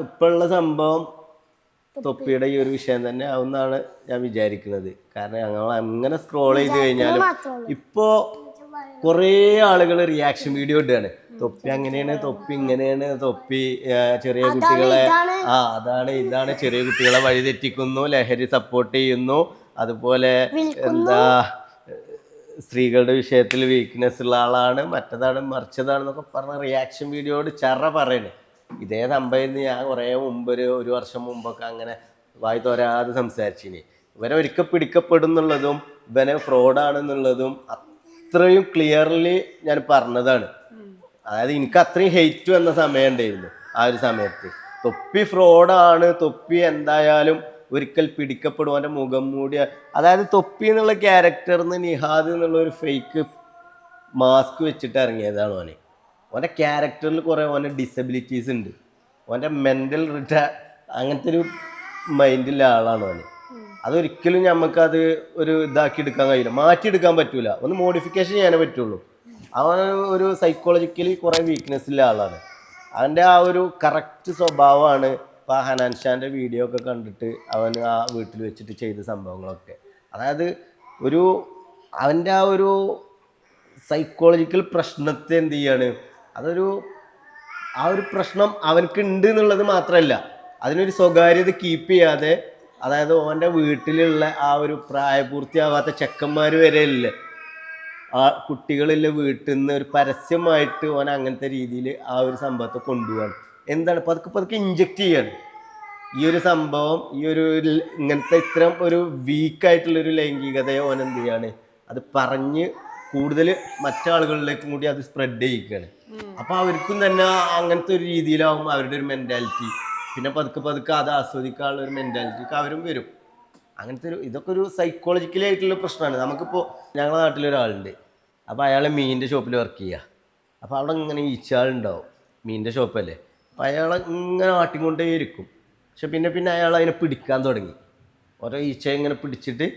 ഇപ്പോഴുള്ള സംഭവം തൊപ്പിയുടെ ഈ ഒരു വിഷയം തന്നെ ആവുന്നാണ് ഞാൻ വിചാരിക്കുന്നത്. കാരണം ഞങ്ങൾ അങ്ങനെ സ്ക്രോൾ ചെയ്ത് കഴിഞ്ഞാലും ഇപ്പോ കുറേ ആളുകൾ റിയാക്ഷൻ വീഡിയോ ഇടുകയാണ്. തൊപ്പി അങ്ങനെയാണ്, തൊപ്പി ഇങ്ങനെയാണ്, തൊപ്പി ചെറിയ കുട്ടികളെ അതാണ് ഇതാണ്, ചെറിയ കുട്ടികളെ വഴിതെറ്റിക്കുന്നു, ലഹരി സപ്പോർട്ട് ചെയ്യുന്നു, അതുപോലെ എന്താ സ്ത്രീകളുടെ വിഷയത്തിൽ വീക്ക്നെസ് ഉള്ള ആളാണ്, മറ്റതാണ് മറിച്ചതാണെന്നൊക്കെ പറഞ്ഞ റിയാക്ഷൻ വീഡിയോയോട് പറയണേ. ഇതേ സംഭവം ഞാൻ കുറേ മുമ്പ് ഒരു വർഷം മുമ്പൊക്കെ അങ്ങനെ വായി തോരാതെ സംസാരിച്ചിനി. ഇവനെ ഒരിക്കൽ പിടിക്കപ്പെടുന്നുള്ളതും ഇവനെ ഫ്രോഡാണെന്നുള്ളതും അത്രയും ക്ലിയർലി ഞാൻ പറഞ്ഞതാണ്. അതായത് എനിക്ക് അത്രയും ഹെയ്റ്റ് വന്ന സമയം ഉണ്ടായിരുന്നു ആ ഒരു സമയത്ത്. തൊപ്പി ഫ്രോഡാണ്, തൊപ്പി എന്തായാലും ഒരിക്കൽ പിടിക്കപ്പെടും, അവൻ്റെ മുഖം മൂടിയ, അതായത് തൊപ്പി എന്നുള്ള ക്യാരക്ടറിന്ന് നിഹാദ് എന്നുള്ള ഒരു ഫേക്ക് മാസ്ക് വെച്ചിട്ട് ഇറങ്ങിയതാണ് ഓനെ. ഓൻ്റെ ക്യാരക്ടറിൽ കുറേ ഓൻ്റെ ഡിസബിലിറ്റീസ് ഉണ്ട്, ഓൻ്റെ മെൻ്റൽ അങ്ങനത്തെ ഒരു മൈൻഡിലുള്ള ആളാണ് ഓന്. അതൊരിക്കലും നമുക്കത് ഒരു ഇതാക്കി എടുക്കാൻ കഴിയില്ല, മാറ്റിയെടുക്കാൻ പറ്റൂല, ഒന്ന് മോഡിഫിക്കേഷൻ ചെയ്യാനേ പറ്റുള്ളൂ. അവൻ ഒരു സൈക്കോളജിക്കലി കുറേ വീക്ക്നെസ് ഉള്ള ആളാണ്. അവൻ്റെ ആ ഒരു കറക്റ്റ് സ്വഭാവമാണ് ഇപ്പോൾ ആ ഹനാൻ ഷാൻ്റെ വീഡിയോ ഒക്കെ കണ്ടിട്ട് അവൻ ആ വീട്ടിൽ വെച്ചിട്ട് ചെയ്ത സംഭവങ്ങളൊക്കെ. അതായത് അവൻ്റെ ആ ഒരു സൈക്കോളജിക്കൽ പ്രശ്നത്തെ എന്ത് ചെയ്യാണ്, ആ ഒരു പ്രശ്നം അവനക്ക് ഉണ്ട് എന്നുള്ളത് മാത്രമല്ല, അതിനൊരു സ്വകാര്യത കീപ്പ് ചെയ്യാതെ, അതായത് ഓൻ്റെ വീട്ടിലുള്ള ആ ഒരു പ്രായപൂർത്തിയാവാത്ത ചെക്കന്മാർ വരെ ഇല്ലേ, ആ കുട്ടികളില്ല വീട്ടിൽ നിന്ന് ഒരു പരസ്യമായിട്ട് ഓൻ അങ്ങനത്തെ രീതിയിൽ ആ ഒരു സംഭവത്തെ കൊണ്ടുപോവാണ്. എന്താണ് പതുക്കെ ഇഞ്ചക്ട് ചെയ്യാണ് ഈ ഒരു സംഭവം. ഈ ഒരു ഇങ്ങനത്തെ ഇത്തരം ഒരു വീക്കായിട്ടുള്ളൊരു ലൈംഗികതയെ ഓൻ എന്ത് ചെയ്യാണ്, അത് പറഞ്ഞ് കൂടുതൽ മറ്റാളുകളിലേക്കും കൂടി അത് സ്പ്രെഡ് ചെയ്യിക്കുകയാണ്. അപ്പോൾ അവർക്കും തന്നെ അങ്ങനത്തെ ഒരു രീതിയിലാവും അവരുടെ ഒരു മെൻറ്റാലിറ്റി. പിന്നെ പതുക്കെ അത് ആസ്വദിക്കാനുള്ള ഒരു മെൻറ്റാലിറ്റിക്ക് അവരും വരും. അങ്ങനത്തെ ഇതൊക്കെ ഒരു സൈക്കോളജിക്കലി ആയിട്ടുള്ള പ്രശ്നമാണ്. നമുക്കിപ്പോൾ ഞങ്ങളുടെ നാട്ടിലൊരാളുണ്ട്, അപ്പോൾ അയാൾ മീനിൻ്റെ ഷോപ്പിൽ വർക്ക് ചെയ്യുക. അപ്പോൾ അവിടെ ഇങ്ങനെ ഈച്ചകളുണ്ടാവും, മീനിൻ്റെ ഷോപ്പല്ലേ. അപ്പോൾ അയാൾ ഇങ്ങനെ ആട്ടിക്കൊണ്ടേ ഇരിക്കും. പക്ഷെ പിന്നെ അയാൾ അതിനെ പിടിക്കാൻ തുടങ്ങി. ഓരോ ഈച്ചയെ ഇങ്ങനെ പിടിച്ചിട്ട്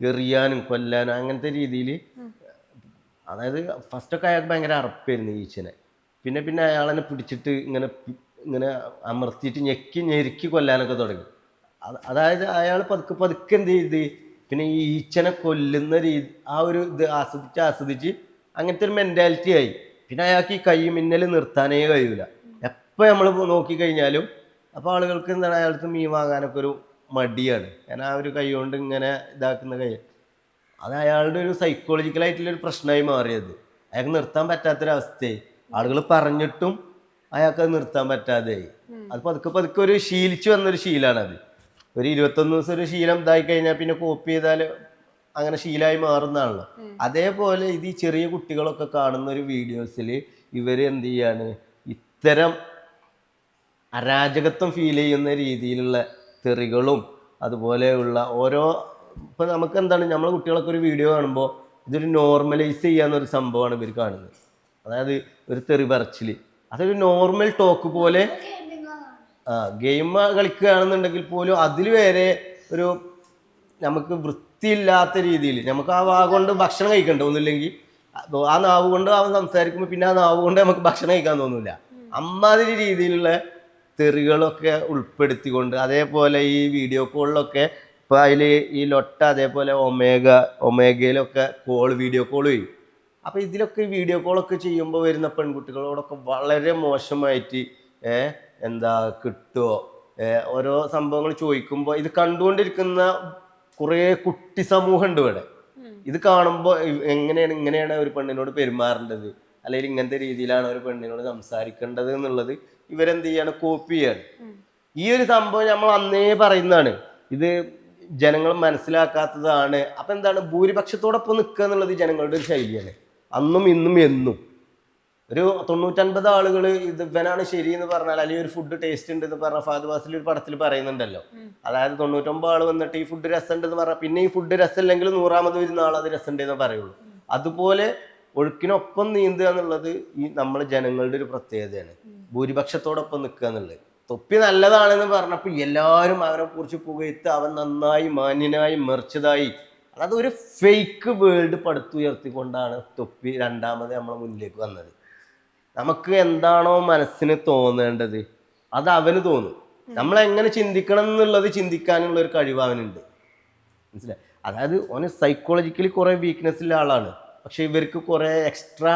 എറിയാനും കൊല്ലാനും അങ്ങനത്തെ രീതിയിൽ. അതായത് ഫസ്റ്റൊക്കെ അയാൾക്ക് ഭയങ്കര അറപ്പായിരുന്നു ഈച്ചനെ. പിന്നെ അയാളെന്നെ പിടിച്ചിട്ട് ഇങ്ങനെ അമർത്തിയിട്ട് ഞെരുക്കി കൊല്ലാനൊക്കെ തുടങ്ങി. അതായത് അയാൾ പതുക്കെ എന്ത് ചെയ്ത് പിന്നെ ഈ ഈച്ചനെ കൊല്ലുന്ന ആ ഒരു ഇത് ആസ്വദിച്ച് അങ്ങനത്തെ ഒരു മെൻറ്റാലിറ്റി ആയി. പിന്നെ അയാൾക്ക് ഈ കൈ മിന്നൽ നിർത്താനേ കഴിയില്ല. എപ്പോൾ നമ്മൾ നോക്കിക്കഴിഞ്ഞാലും അപ്പോൾ ആളുകൾക്ക് എന്താണ്, അയാൾക്ക് മീൻ വാങ്ങാനൊക്കെ ഒരു മടിയാണ്. കാരണം ആ ഒരു കൈ കൊണ്ട് ഇങ്ങനെ ഇതാക്കുന്ന കൈ, അത് അയാളുടെ ഒരു സൈക്കോളജിക്കലായിട്ടുള്ളൊരു പ്രശ്നമായി മാറിയത്. അയാൾക്ക് നിർത്താൻ പറ്റാത്തൊരവസ്ഥയായി. ആളുകൾ പറഞ്ഞിട്ടും അയാൾക്കത് നിർത്താൻ പറ്റാതെയായി. അത് പതുക്കെ ഒരു ശീലിച്ചു വന്നൊരു ശീലമാണത്. ഒരു 21 ദിവസം ഒരു ശീലം ഇതായി കഴിഞ്ഞാൽ പിന്നെ കോപ്പി ചെയ്താൽ അങ്ങനെ ശീലമായി മാറുന്നതാണല്ലോ. അതേപോലെ ഇത് ഈ ചെറിയ കുട്ടികളൊക്കെ കാണുന്ന ഒരു വീഡിയോസിൽ ഇവർ എന്ത് ചെയ്യാണ്, ഇത്തരം അരാജകത്വം ഫീൽ ചെയ്യുന്ന രീതിയിലുള്ള തെറികളും അതുപോലെയുള്ള ഇപ്പം നമുക്ക് എന്താണ്, നമ്മളെ കുട്ടികളൊക്കെ ഒരു വീഡിയോ കാണുമ്പോൾ ഇതൊരു നോർമലൈസ് ചെയ്യാന്നൊരു സംഭവമാണ് ഇവർ കാണുന്നത്. അതായത് ഒരു തെറി പറച്ചിൽ, അതൊരു നോർമൽ ടോക്ക് പോലെ. ഗെയിം കളിക്കുകയാണെന്നുണ്ടെങ്കിൽ പോലും അതിൽ വരെ ഒരു നമുക്ക് വൃത്തിയില്ലാത്ത രീതിയിൽ നമുക്ക് ആ വാ കൊണ്ട് ഭക്ഷണം കഴിക്കണ്ട ഒന്നുമില്ലെങ്കിൽ ആ നാവ് കൊണ്ട് അവൻ സംസാരിക്കുമ്പോൾ പിന്നെ ആ നാവ് കൊണ്ട് നമുക്ക് ഭക്ഷണം കഴിക്കാൻ തോന്നില്ല. അമ്മാതിരി രീതിയിലുള്ള തെറികളൊക്കെ ഉൾപ്പെടുത്തിക്കൊണ്ട്, അതേപോലെ ഈ വീഡിയോ കോളിലൊക്കെ ഇപ്പോൾ അതിൽ ഈ ലൊട്ട അതേപോലെ ഒമേഗയിലൊക്കെ വീഡിയോ കോൾ ചെയ്യും. അപ്പോൾ ഇതിലൊക്കെ വീഡിയോ കോളൊക്കെ ചെയ്യുമ്പോൾ വരുന്ന പെൺകുട്ടികളോടൊക്കെ വളരെ മോശമായിട്ട് എന്താ കിട്ടുമോ, ഓരോ സംഭവങ്ങൾ ചോദിക്കുമ്പോൾ ഇത് കണ്ടുകൊണ്ടിരിക്കുന്ന കുറേ കുട്ടി സമൂഹം ഉണ്ട് ഇവിടെ. ഇത് കാണുമ്പോൾ ഇങ്ങനെയാണ് ഒരു പെണ്ണിനോട് പെരുമാറേണ്ടത്, അല്ലെങ്കിൽ ഇങ്ങനത്തെ രീതിയിലാണ് ഒരു പെണ്ണിനോട് സംസാരിക്കേണ്ടത് എന്നുള്ളത് ഇവരെന്ത് ചെയ്യാണ്, കോപ്പി ചെയ്യാണ്. ഈ ഒരു സംഭവം നമ്മൾ അന്നേ പറയുന്നതാണ്, ഇത് ജനങ്ങൾ മനസ്സിലാക്കാത്തതാണ്. അപ്പം എന്താണ്, ഭൂരിപക്ഷത്തോടൊപ്പം നിൽക്കുക എന്നുള്ളത് ജനങ്ങളുടെ ഒരു ശൈലിയാണ്, അന്നും ഇന്നും എന്നും. ഒരു 90-50 ആളുകൾ ഇത് ഇവനാണ് ശരി എന്ന് പറഞ്ഞാൽ, അല്ലെങ്കിൽ ഒരു ഫുഡ് ടേസ്റ്റ് ഉണ്ട് എന്ന് പറഞ്ഞാൽ ഫഹദ് ഫാസിൽ ഒരു പടത്തിൽ പറയുന്നുണ്ടല്ലോ. അതായത് 99 ആൾ വന്നിട്ട് ഈ ഫുഡ് രസമുണ്ടെന്ന് പറഞ്ഞാൽ പിന്നെ ഈ ഫുഡ് രസമില്ലെങ്കിൽ 100ാമത് വരുന്ന ആൾ അത് രസമുണ്ടെന്ന് പറയുള്ളൂ. അതുപോലെ ഒഴുക്കിനൊപ്പം നീന്തുക എന്നുള്ളത് ഈ നമ്മളെ ജനങ്ങളുടെ ഒരു പ്രത്യേകതയാണ്, ഭൂരിപക്ഷത്തോടൊപ്പം നിൽക്കുക എന്നുള്ളത്. തൊപ്പി നല്ലതാണെന്ന് പറഞ്ഞപ്പോൾ എല്ലാവരും അവനെ കുറിച്ച് പുകഴ്ത്ത് അവൻ നന്നായി മാന്യനായി മെറിച്ചതായി. അതായത് ഒരു ഫേക്ക് വേൾഡ് പടുത്തുയർത്തിക്കൊണ്ടാണ് തൊപ്പി രണ്ടാമത് നമ്മളെ മുന്നിലേക്ക് വന്നത്. നമുക്ക് എന്താണോ മനസ്സിന് തോന്നേണ്ടത് അത് അവന് തോന്നും. നമ്മൾ എങ്ങനെ ചിന്തിക്കണം എന്നുള്ളത് ചിന്തിക്കാനുള്ള ഒരു കഴിവ് അവനുണ്ട്. മനസ്സിലായി? അതായത് ഓന് സൈക്കോളജിക്കലി കുറേ വീക്ക്നെസ് ഉള്ള ആളാണ്, പക്ഷെ ഇവർക്ക് കുറേ എക്സ്ട്രാ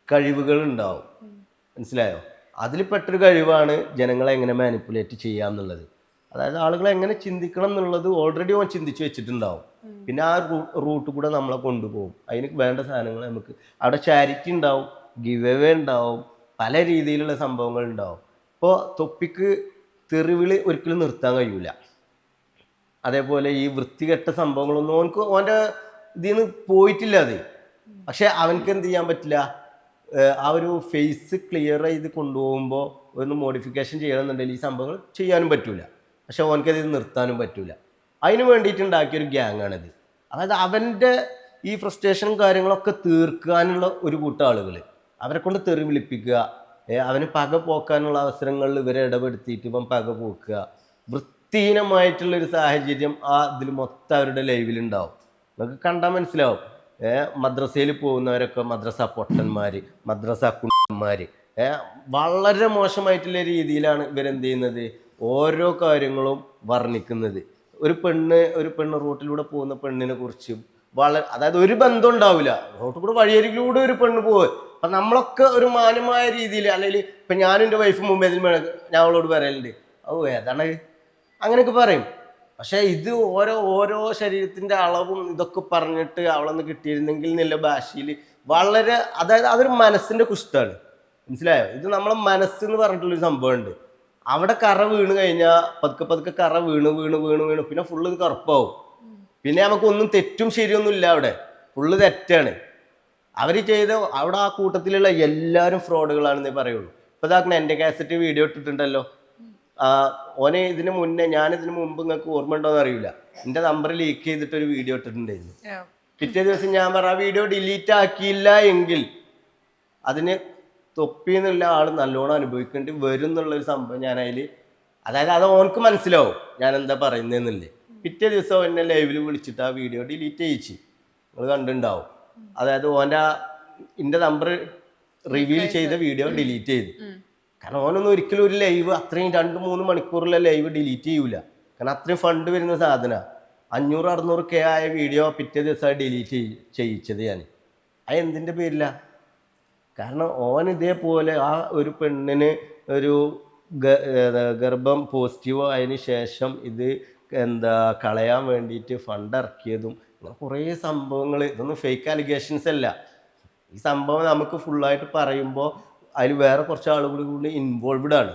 കഴിവുകൾ ഉണ്ടാവും. മനസ്സിലായോ? അതിൽ പെട്ടൊരു കഴിവാണ് ജനങ്ങളെ എങ്ങനെ മാനിപ്പുലേറ്റ് ചെയ്യാം എന്നുള്ളത്. അതായത് ആളുകളെ എങ്ങനെ ചിന്തിക്കണം എന്നുള്ളത് ഓൾറെഡി ഓൻ ചിന്തിച്ച് വെച്ചിട്ടുണ്ടാവും. പിന്നെ ആ റൂട്ട് കൂടെ നമ്മളെ കൊണ്ടുപോകും. അതിന് വേണ്ട സാധനങ്ങൾ നമുക്ക് അവിടെ ചാരിറ്റി ഉണ്ടാവും, ഗിവ് അവേ ഉണ്ടാവും, പല രീതിയിലുള്ള സംഭവങ്ങൾ ഉണ്ടാവും. ഇപ്പോൾ തൊപ്പിക്ക് തെറിവിളി ഒരിക്കലും നിർത്താൻ കഴിയൂല. അതേപോലെ ഈ വൃത്തികെട്ട സംഭവങ്ങളൊന്നും ഓൻ്റെ ഇതിൽ നിന്ന് പോയിട്ടില്ല അത്. പക്ഷെ അവനക്ക് എന്ത് ചെയ്യാൻ പറ്റില്ല, ആ ഒരു ഫേസ് ക്ലിയർ ചെയ്ത് കൊണ്ടുപോകുമ്പോൾ ഒന്ന് മോഡിഫിക്കേഷൻ ചെയ്യണമെന്നുണ്ടെങ്കിൽ ഈ സംഭവങ്ങൾ ചെയ്യാനും പറ്റൂല. പക്ഷെ ഓനക്കത് നിർത്താനും പറ്റൂല. അതിന് വേണ്ടിയിട്ട് ഉണ്ടാക്കിയൊരു ഗ്യാങ്ങാണിത്. അതായത് അവൻ്റെ ഈ ഫ്രസ്ട്രേഷനും കാര്യങ്ങളൊക്കെ തീർക്കാനുള്ള ഒരു കൂട്ടം ആളുകൾ, അവരെ കൊണ്ട് തെറി വിളിപ്പിക്കുക, അവന് പക പോക്കാനുള്ള അവസരങ്ങളിൽ ഇവരെ ഇടപെടുത്തിയിട്ട് ഇപ്പം പക പോക്കുക, വൃത്തിഹീനമായിട്ടുള്ളൊരു സാഹചര്യം ആ ഇതിൽ മൊത്തം അവരുടെ ലൈവിലുണ്ടാവും. നമുക്ക് കണ്ടാൽ മനസ്സിലാവും. മദ്രസയിൽ പോകുന്നവരൊക്കെ മദ്രസ പൊട്ടന്മാർ, മദ്രസ കുണ്ടന്മാർ, വളരെ മോശമായിട്ടുള്ള രീതിയിലാണ് ഇവരെന്ത് ചെയ്യുന്നത്, ഓരോ കാര്യങ്ങളും വർണ്ണിക്കുന്നത്. ഒരു പെണ്ണ് റോട്ടിലൂടെ പോകുന്ന പെണ്ണിനെ കുറിച്ചും അതായത് ഒരു ബന്ധം ഉണ്ടാവില്ല. റോട്ടിൽ കൂടെ വഴിയരികിലൂടെ ഒരു പെണ്ണ് പോവുക, അപ്പം നമ്മളൊക്കെ ഒരു മാന്യമായ രീതിയിൽ, അല്ലെങ്കിൽ ഇപ്പം ഞാനും എൻ്റെ വൈഫ് മുമ്പേ ഞാൻ അവളോട് പറയലുണ്ട്, ഏതാണ് അങ്ങനെയൊക്കെ പറയും. പക്ഷെ ഇത് ഓരോ ശരീരത്തിൻ്റെ അളവും ഇതൊക്കെ പറഞ്ഞിട്ട് അവളൊന്ന് കിട്ടിയിരുന്നെങ്കിൽ എന്നുള്ള ഭാഷയിൽ വളരെ, അതായത് അതൊരു മനസ്സിൻ്റെ കുഷ്ടാണ്. മനസ്സിലായോ? ഇത് നമ്മളെ മനസ്സെന്ന് പറഞ്ഞിട്ടുള്ളൊരു സംഭവമുണ്ട്. അവിടെ കറ വീണ് കഴിഞ്ഞാൽ പതുക്കെ കറ വീണ് പിന്നെ ഫുള്ള് ഇത് കറുപ്പാവും. പിന്നെ നമുക്കൊന്നും തെറ്റും ശരിയൊന്നും ഇല്ല, അവിടെ ഫുള്ള് തെറ്റാണ്. അവർ ചെയ്ത അവിടെ ആ കൂട്ടത്തിലുള്ള എല്ലാവരും ഫ്രോഡുകളാണെന്നേ പറയുള്ളൂ. ഇപ്പം ഇതാക്കണം, എൻ്റെ കാസറ്റ് വീഡിയോ ഇട്ടിട്ടുണ്ടല്ലോ. ഓനെ ഇതിന് മുമ്പ് നിങ്ങൾക്ക് ഓർമ്മ ഉണ്ടോയെന്ന് അറിയില്ല, എൻ്റെ നമ്പർ ലീക്ക് ചെയ്തിട്ടൊരു വീഡിയോ ഇട്ടിട്ടുണ്ടായിരുന്നു. പിറ്റേ ദിവസം ഞാൻ പറഞ്ഞ ആ വീഡിയോ ഡിലീറ്റ് ആക്കിയില്ല എങ്കിൽ അതിന് തൊപ്പി എന്നുള്ള ആൾ നല്ലോണം അനുഭവിക്കേണ്ടി വരും എന്നുള്ളൊരു സംഭവം ഞാൻ അതിൽ, അതായത് അത് ഓനക്ക് മനസ്സിലാവും ഞാൻ എന്താ പറയുന്നതെന്നില്ലേ. പിറ്റേ ദിവസം എന്നെ ലൈവിൽ വിളിച്ചിട്ട് ആ വീഡിയോ ഡിലീറ്റ് ചെയ്യിച്ച്, നിങ്ങൾ കണ്ടിട്ടുണ്ടാവും. അതായത് എൻ്റെ നമ്പർ റിവീൽ ചെയ്ത വീഡിയോ ഡിലീറ്റ് ചെയ്തു. കാരണം ഓനൊന്നും ഒരിക്കലും ഒരു ലൈവ് അത്രയും 2-3 മണിക്കൂറിലെ ലൈവ് ഡിലീറ്റ് ചെയ്യൂല. കാരണം അത്രയും ഫണ്ട് വരുന്ന സാധനമാണ്. 500-600K ആയ വീഡിയോ പിറ്റേ ദിവസമായി ഡിലീറ്റ് ചെയ്യിച്ചത് ഞാൻ. അത് എന്തിൻ്റെ പേരില്ല? കാരണം ഓൻ ഇതേപോലെ ആ ഒരു പെണ്ണിന് ഒരു ഗർഭം പോസിറ്റീവ് ആയതിനു ശേഷം ഇത് കളയാൻ വേണ്ടിയിട്ട് ഫണ്ട് ഇറക്കിയതും അങ്ങനെ കുറേ സംഭവങ്ങൾ. ഇതൊന്നും ഫേക്ക് അലിഗേഷൻസ് അല്ല. ഈ സംഭവം നമുക്ക് ഫുള്ളായിട്ട് പറയുമ്പോൾ അതിൽ വേറെ കുറച്ച് ആളുകൾ കൂടി ഇൻവോൾവ്ഡ് ആണ്.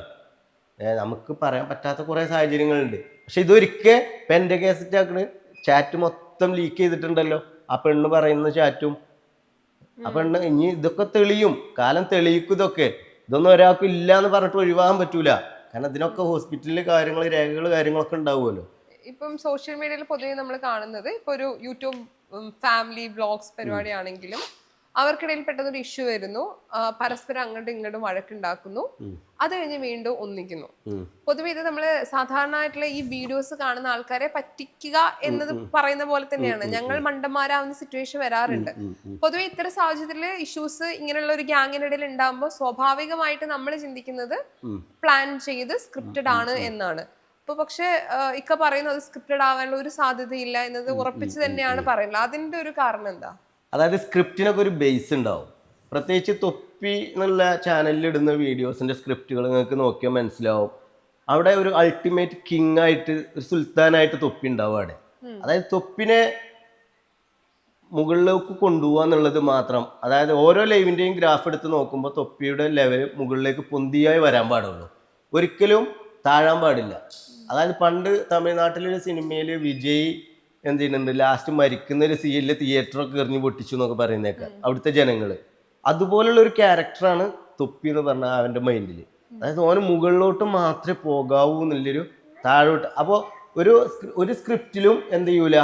നമുക്ക് പറയാൻ പറ്റാത്ത കുറേ സാഹചര്യങ്ങളുണ്ട്. പക്ഷെ ഇതൊരിക്കൽ ഇപ്പം എൻ്റെ കേസറ്റ് ആക്കണ് ചാറ്റ് മൊത്തം ലീക്ക് ചെയ്തിട്ടുണ്ടല്ലോ, ആ പെണ്ണ് പറയുന്ന ചാറ്റും. ആ പെണ്ണ് ഇനി ഇതൊക്കെ തെളിയും, കാലം തെളിയിക്കും. ഇതൊന്നും ഒരാൾക്കും ഇല്ല എന്ന് പറഞ്ഞിട്ട് ഒഴിവാകാൻ പറ്റൂല. കാരണം ഇതിനൊക്കെ ഹോസ്പിറ്റലിലെ കാര്യങ്ങളൊക്കെ ഉണ്ടാവുമല്ലോ. ഇപ്പം സോഷ്യൽ മീഡിയയിൽ പൊതുവെ നമ്മൾ കാണുന്നത്, ഇപ്പൊ ഒരു യൂട്യൂബ് ഫാമിലി വ്ളോഗ്സ് പരിപാടിയാണെങ്കിലും അവർക്കിടയിൽ പെട്ടെന്നൊരു ഇഷ്യൂ വരുന്നു, പരസ്പരം അങ്ങോട്ടും ഇങ്ങോട്ടും വഴക്കുണ്ടാക്കുന്നു, അത് കഴിഞ്ഞ് വീണ്ടും ഒന്നിക്കുന്നു. പൊതുവെ ഇത് നമ്മള് സാധാരണയായിട്ടുള്ള ഈ വീഡിയോസ് കാണുന്ന ആൾക്കാരെ പറ്റിക്കുക എന്നത് പറയുന്ന പോലെ തന്നെയാണ്. ഞങ്ങൾ മണ്ടന്മാരാവുന്ന സിറ്റുവേഷൻ വരാറുണ്ട്. പൊതുവെ ഇത്തരം സാഹചര്യത്തിൽ ഇഷ്യൂസ് ഇങ്ങനെയുള്ള ഒരു ഗ്യാങ്ങിനിടയിൽ ഉണ്ടാകുമ്പോൾ സ്വാഭാവികമായിട്ട് നമ്മൾ ചിന്തിക്കുന്നത് പ്ലാൻ ചെയ്ത് സ്ക്രിപ്റ്റഡ് ആണ് എന്നാണ്. അപ്പൊ പക്ഷെ ഇക്ക പറയുന്നത് സ്ക്രിപ്റ്റഡ് ആവാനുള്ള ഒരു സാധ്യതയില്ല എന്നത് ഉറപ്പിച്ച് തന്നെയാണ് പറയുന്നത്. അതിന്റെ ഒരു കാരണം എന്താ? അതായത് സ്ക്രിപ്റ്റിനൊക്കെ ഒരു ബേസ് ഉണ്ടാവും. പ്രത്യേകിച്ച് തൊപ്പി എന്നുള്ള ചാനലിൽ ഇടുന്ന വീഡിയോസിൻ്റെ സ്ക്രിപ്റ്റുകൾ നിങ്ങൾക്ക് നോക്കിയാൽ മനസ്സിലാവും. അവിടെ ഒരു അൾട്ടിമേറ്റ് കിങ് ആയിട്ട്, ഒരു സുൽത്താനായിട്ട് തൊപ്പി ഉണ്ടാവും അവിടെ. അതായത് തൊപ്പിനെ മുകളിലേക്ക് കൊണ്ടുപോകുക എന്നുള്ളത് മാത്രം. അതായത് ഓരോ ലൈവിൻ്റെയും ഗ്രാഫ് എടുത്ത് നോക്കുമ്പോൾ തൊപ്പിയുടെ ലെവൽ മുകളിലേക്ക് പൊന്തിയായി വരാൻ പാടുള്ളൂ, ഒരിക്കലും താഴാൻ പാടില്ല. അതായത് പണ്ട് തമിഴ്നാട്ടിലൊരു സിനിമയിൽ വിജയ് എന്ത് ചെയ്യുന്നുണ്ട്, ലാസ്റ്റ് മരിക്കുന്ന ഒരു സീനിൽ തിയേറ്ററൊക്കെ എറിഞ്ഞ് പൊട്ടിച്ചു എന്നൊക്കെ പറയുന്നേക്കാം അവിടുത്തെ ജനങ്ങൾ. അതുപോലുള്ള ഒരു ക്യാരക്ടറാണ് തൊപ്പി എന്ന് പറഞ്ഞാൽ അവൻ്റെ മൈൻഡിൽ. അതായത് ഓന് മുകളിലോട്ട് മാത്രമേ പോകാവൂ എന്നുള്ളൊരു താഴോട്ട്. അപ്പോൾ ഒരു സ്ക്രിപ്റ്റിലും എന്ത് ചെയ്യൂല,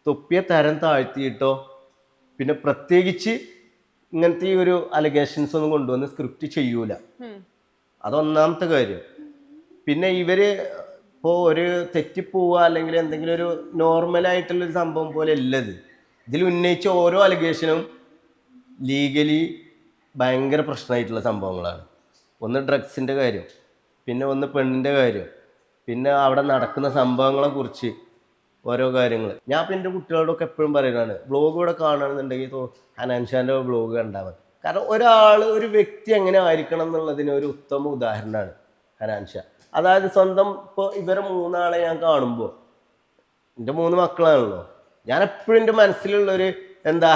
തൊപ്പിയെ തരം താഴ്ത്തിയിട്ടോ പിന്നെ പ്രത്യേകിച്ച് ഇങ്ങനത്തെ ഈ ഒരു അലിഗേഷൻസ് ഒന്നും കൊണ്ടുവന്ന് സ്ക്രിപ്റ്റ് ചെയ്യൂല. അതൊന്നാമത്തെ കാര്യം. പിന്നെ ഇവര് ഇപ്പോൾ ഒരു തെറ്റിപ്പോവുക അല്ലെങ്കിൽ എന്തെങ്കിലും ഒരു നോർമലായിട്ടുള്ളൊരു സംഭവം പോലെ അല്ലത്. ഇതിൽ ഉന്നയിച്ച ഓരോ അലിഗേഷനും ലീഗലി ഭയങ്കര പ്രശ്നമായിട്ടുള്ള സംഭവങ്ങളാണ്. ഒന്ന് ഡ്രഗ്സിൻ്റെ കാര്യം, പിന്നെ ഒന്ന് പെണ്ണിൻ്റെ കാര്യം, പിന്നെ അവിടെ നടക്കുന്ന സംഭവങ്ങളെ കുറിച്ച് ഓരോ കാര്യങ്ങൾ. ഞാൻ ഇപ്പം എൻ്റെ കുട്ടികളോടൊക്കെ എപ്പോഴും പറയുന്നതാണ്, വ്ളോഗ് ഇവിടെ കാണുകയാണെന്നുണ്ടെങ്കിൽ ഹനാൻഷാൻ്റെ വ്ളോഗ് കണ്ടാൽ മതി. കാരണം ഒരു വ്യക്തി എങ്ങനെ ആയിരിക്കണം എന്നുള്ളതിന് ഒരു ഉത്തമ ഉദാഹരണമാണ് ഹനാൻഷ. അതായത് സ്വന്തം ഇപ്പോൾ ഇവരെ മൂന്നാളെ ഞാൻ കാണുമ്പോൾ, എൻ്റെ 3 മക്കളാണല്ലോ, ഞാൻ എപ്പോഴും എൻ്റെ മനസ്സിലുള്ളൊരു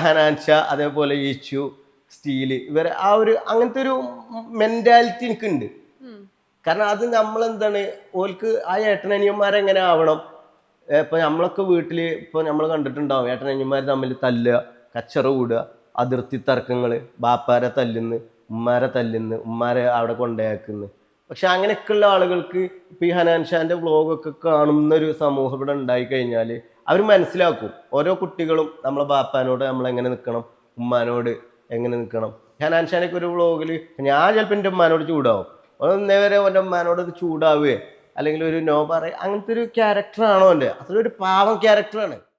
ഹനാൻഷ, അതേപോലെ ഈച്ചു, സ്റ്റീല്, ഇവരെ അങ്ങനത്തെ ഒരു മെൻറ്റാലിറ്റി എനിക്കുണ്ട്. കാരണം അത് നമ്മളെന്താണ് ഓൽക്ക് ആ ഏട്ടനനിയന്മാരെങ്ങനെ ആവണം. ഇപ്പം നമ്മളൊക്കെ വീട്ടിൽ ഇപ്പോൾ നമ്മൾ കണ്ടിട്ടുണ്ടാവും, ഏട്ടനനിയന്മാർ തമ്മിൽ തല്ലുക, കച്ചറ കൂടുക, അതിർത്തി തർക്കങ്ങൾ, ബാപ്പാരെ തല്ലുന്ന്, ഉമ്മാരെ തല്ലുന്ന്, ഉമ്മാരെ അവിടെ കൊണ്ടയാക്കുന്നു. പക്ഷെ അങ്ങനെയൊക്കെയുള്ള ആളുകൾക്ക് ഇപ്പം ഈ ഹനാൻഷാൻ്റെ വ്ളോഗൊക്കെ കാണുന്നൊരു സമൂഹം ഇവിടെ ഉണ്ടായിക്കഴിഞ്ഞാൽ അവർ മനസ്സിലാക്കും ഓരോ കുട്ടികളും നമ്മളെ ബാപ്പാനോട് നമ്മളെങ്ങനെ നിൽക്കണം, ഉമ്മാനോട് എങ്ങനെ നിൽക്കണം. ഹനാൻഷാനൊക്കെ ഒരു വ്ളോഗിൽ ഞാൻ ചിലപ്പോൾ എൻ്റെ ഉമ്മാനോട് ചൂടാവും, ഒന്നേ വരെ എൻ്റെ ഉമ്മാനോട് ചൂടാവുകയെ അല്ലെങ്കിൽ ഒരു നോ പറയുക, അങ്ങനത്തെ ഒരു ക്യാരക്ടറാണോ എൻ്റെ. അതൊരു പാവം ക്യാരക്ടറാണ്.